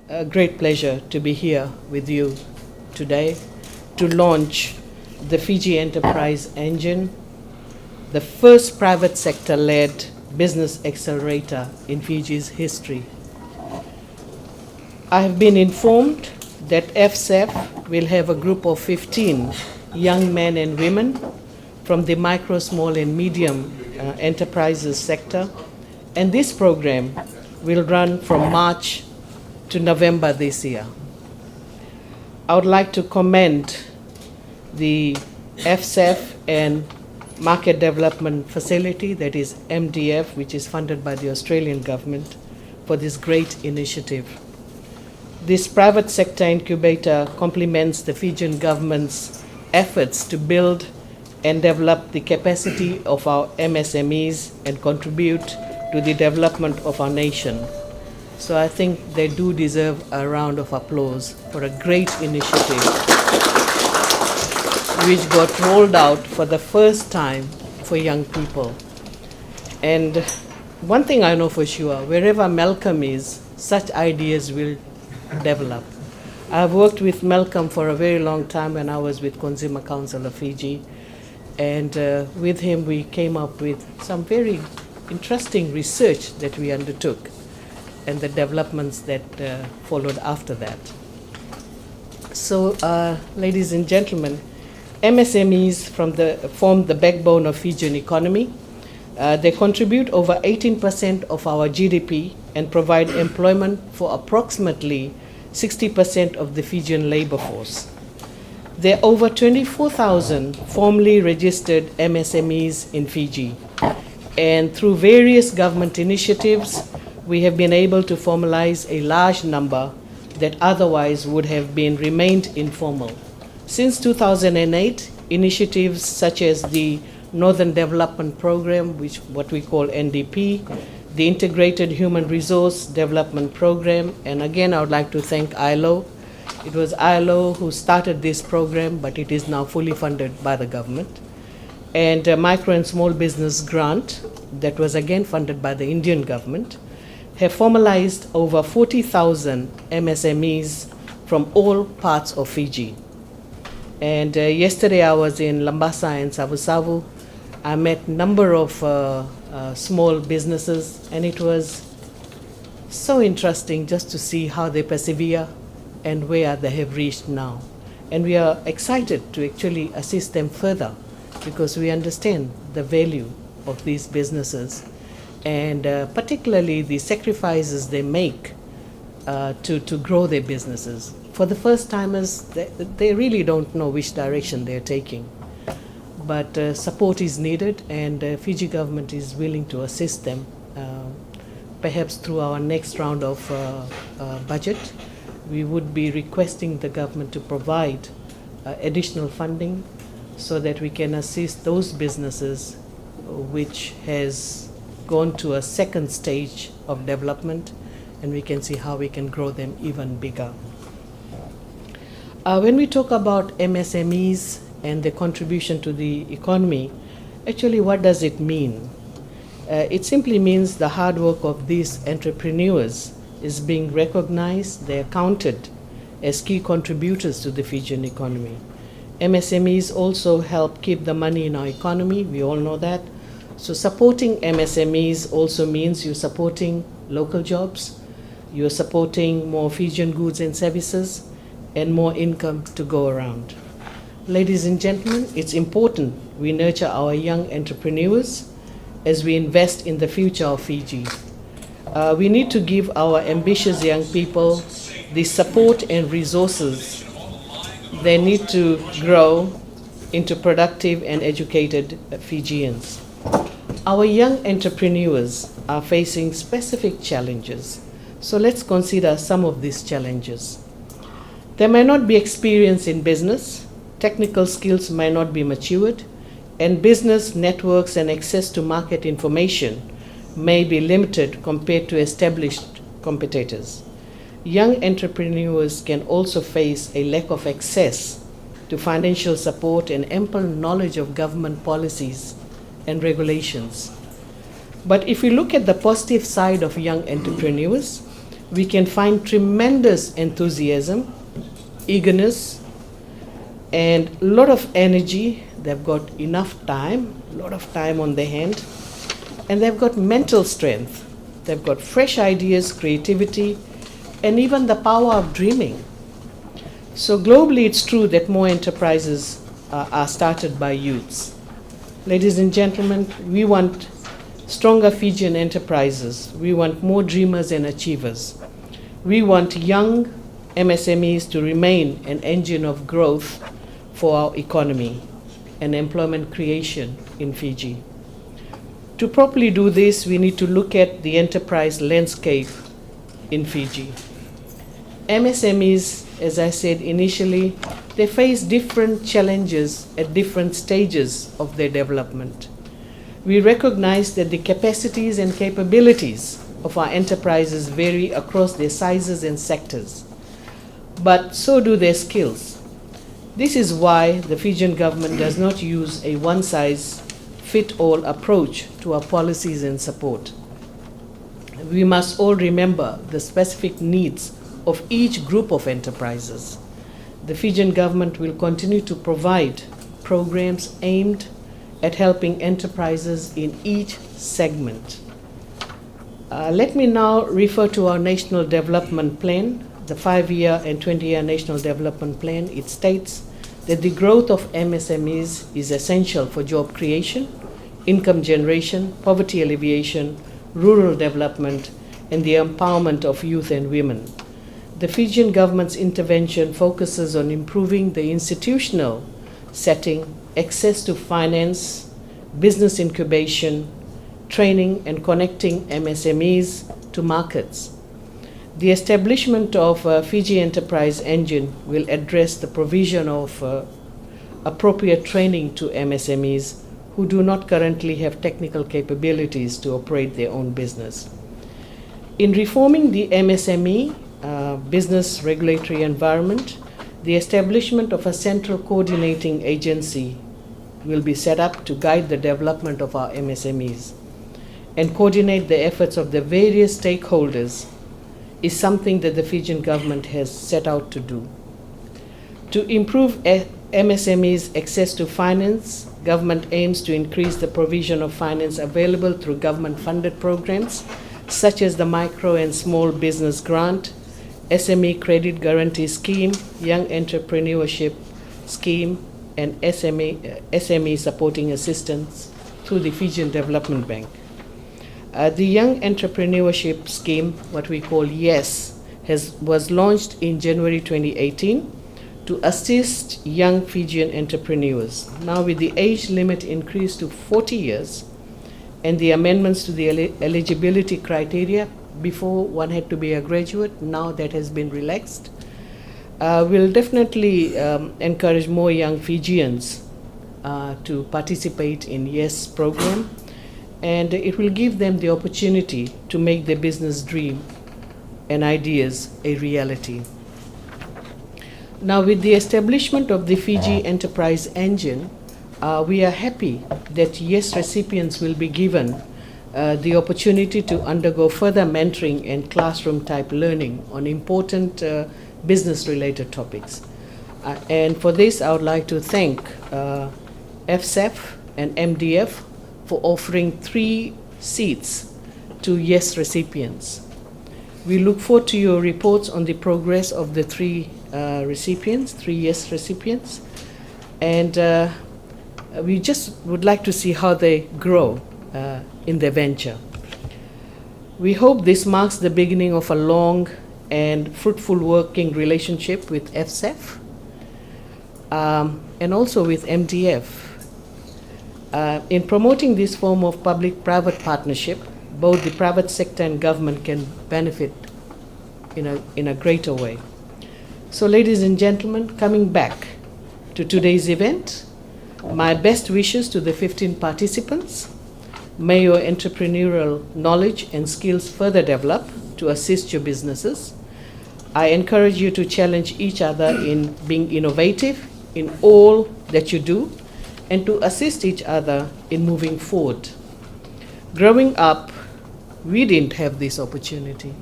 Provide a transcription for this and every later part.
a great pleasure to be here with you today to launch the Fiji Enterprise Engine, the first private sector-led business accelerator in Fiji's history. I have been informed that FSEF will have a group of 15 young men and women from the micro, small, and medium enterprises sector, and this program will run from March to November this year. I would like to commend the FSEF and Market Development Facility, that is MDF, which is funded by the Australian government, for this great initiative. This private sector incubator complements the Fijian government's efforts to build and develop the capacity of our MSMEs and contribute to the development of our nation. So I think they do deserve a round of applause for a great initiative which got rolled out for the first time for young people. And one thing I know for sure, wherever Malcolm is, such ideas will develop. I've worked with Malcolm for a very long time when I was with Consumer Council of Fiji, and with him we came up with some very interesting research that we undertook and the developments that followed after that. So, ladies and gentlemen, MSMEs form the backbone of Fijian economy. They contribute over 18% of our GDP and provide employment for approximately 60% of the Fijian labor force. There are over 24,000 formally registered MSMEs in Fiji, and through various government initiatives, we have been able to formalize a large number that otherwise would have remained informal. Since 2008, initiatives such as the Northern Development Program, what we call NDP, the Integrated Human Resource Development Program, and again I would like to thank ILO. It was ILO who started this program, but it is now fully funded by the government. And a micro and small business grant that was again funded by the Indian government have formalized over 40,000 MSMEs from all parts of Fiji. And yesterday I was in Lambasa and Savu-Savu. I met a number of small businesses, and it was so interesting just to see how they persevere and where they have reached now. And we are excited to actually assist them further because we understand the value of these businesses and particularly the sacrifices they make to grow their businesses. For the first timers, they really don't know which direction they're taking. But support is needed, and Fiji government is willing to assist them, perhaps through our next round of budget. We would be requesting the government to provide additional funding so that we can assist those businesses which has gone to a second stage of development, and we can see how we can grow them even bigger. When we talk about MSMEs and the contribution to the economy, actually what does it mean? It simply means the hard work of these entrepreneurs is being recognized. They are counted as key contributors to the Fijian economy. MSMEs also help keep the money in our economy, we all know that. So supporting MSMEs also means you're supporting local jobs, you're supporting more Fijian goods and services, and more income to go around. Ladies and gentlemen, it's important we nurture our young entrepreneurs as we invest in the future of Fiji. We need to give our ambitious young people the support and resources they need to grow into productive and educated Fijians. Our young entrepreneurs are facing specific challenges, so let's consider some of these challenges. They may not be experienced in business, technical skills may not be matured, and business networks and access to market information may be limited compared to established competitors. Young entrepreneurs can also face a lack of access to financial support and ample knowledge of government policies and regulations. But if we look at the positive side of young entrepreneurs, we can find tremendous enthusiasm, eagerness, and a lot of energy. They've got enough time, a lot of time on their hand, and they've got mental strength. They've got fresh ideas, creativity, and even the power of dreaming. So globally, it's true that more enterprises are started by youths. Ladies and gentlemen, we want stronger Fijian enterprises. We want more dreamers and achievers. We want young MSMEs to remain an engine of growth for our economy and employment creation in Fiji. To properly do this, we need to look at the enterprise landscape in Fiji. MSMEs, as I said initially, they face different challenges at different stages of their development. We recognize that the capacities and capabilities of our enterprises vary across their sizes and sectors, but so do their skills. This is why the Fijian government does not use a one-size-fits-all approach to our policies and support. We must all remember the specific needs of each group of enterprises. The Fijian government will continue to provide programs aimed at helping enterprises in each segment. Let me now refer to our National Development Plan, the 5-year and 20-year National Development Plan. It states that the growth of MSMEs is essential for job creation, income generation, poverty alleviation, rural development, and the empowerment of youth and women. The Fijian government's intervention focuses on improving the institutional setting, access to finance, business incubation, training, and connecting MSMEs to markets. The establishment of Fiji Enterprise Engine will address the provision of appropriate training to MSMEs who do not currently have technical capabilities to operate their own business. In reforming the MSME business regulatory environment, the establishment of a central coordinating agency will be set up to guide the development of our MSMEs and coordinate the efforts of the various stakeholders is something that the Fijian government has set out to do. To improve MSMEs' access to finance, government aims to increase the provision of finance available through government-funded programs such as the Micro and Small Business Grant, SME Credit Guarantee Scheme, Young Entrepreneurship Scheme, and SME Supporting Assistance through the Fijian Development Bank. The Young Entrepreneurship Scheme, what we call YES, was launched in January 2018 to assist young Fijian entrepreneurs. Now with the age limit increased to 40 years and the amendments to the eligibility criteria, before one had to be a graduate, now that has been relaxed. We'll definitely encourage more young Fijians to participate in YES program, and it will give them the opportunity to make their business dream and ideas a reality. Now with the establishment of the Fiji Enterprise Engine, we are happy that YES recipients will be given the opportunity to undergo further mentoring and classroom-type learning on important business-related topics. And for this, I would like to thank FSEF and MDF for offering 3 seats to YES recipients. We look forward to your reports on the progress of the 3 YES recipients, and we just would like to see how they grow in their venture. We hope this marks the beginning of a long and fruitful working relationship with FSEF and also with MDF. In promoting this form of public-private partnership, both the private sector and government can benefit in a greater way. So ladies and gentlemen, coming back to today's event, my best wishes to the 15 participants. May your entrepreneurial knowledge and skills further develop to assist your businesses. I encourage you to challenge each other in being innovative in all that you do and to assist each other in moving forward. Growing up, we didn't have this opportunity.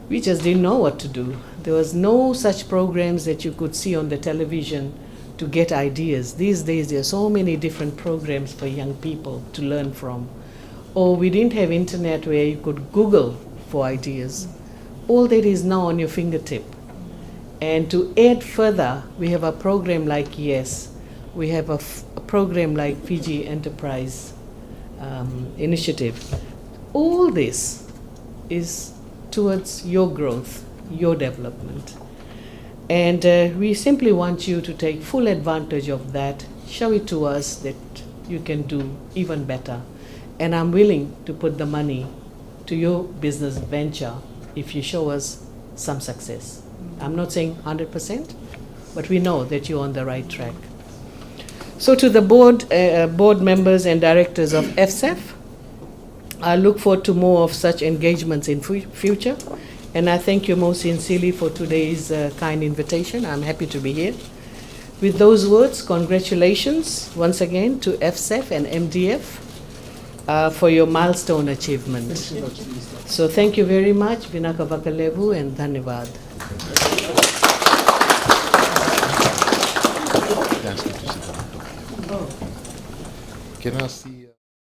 we just didn't know what to do. There was no such programs that you could see on the television to get ideas. These days, there are so many different programs for young people to learn from. Or we didn't have internet where you could Google for ideas. All that is now on your fingertip. And to add further, we have a program like YES. We have a program like Fiji Enterprise Initiative. All this is towards your growth, your development. And we simply want you to take full advantage of that. Show it to us that you can do even better. And I'm willing to put the money to your business venture if you show us some success. I'm not saying 100%, but we know that you're on the right track. So to the board members and directors of FSEF, I look forward to more of such engagements in future. And I thank you most sincerely for today's kind invitation. I'm happy to be here. With those words, congratulations once again to FSEF and MDF for your milestone achievement. So thank you very much, Vinaka Vakalevu, and Dhanyavad. Can I see?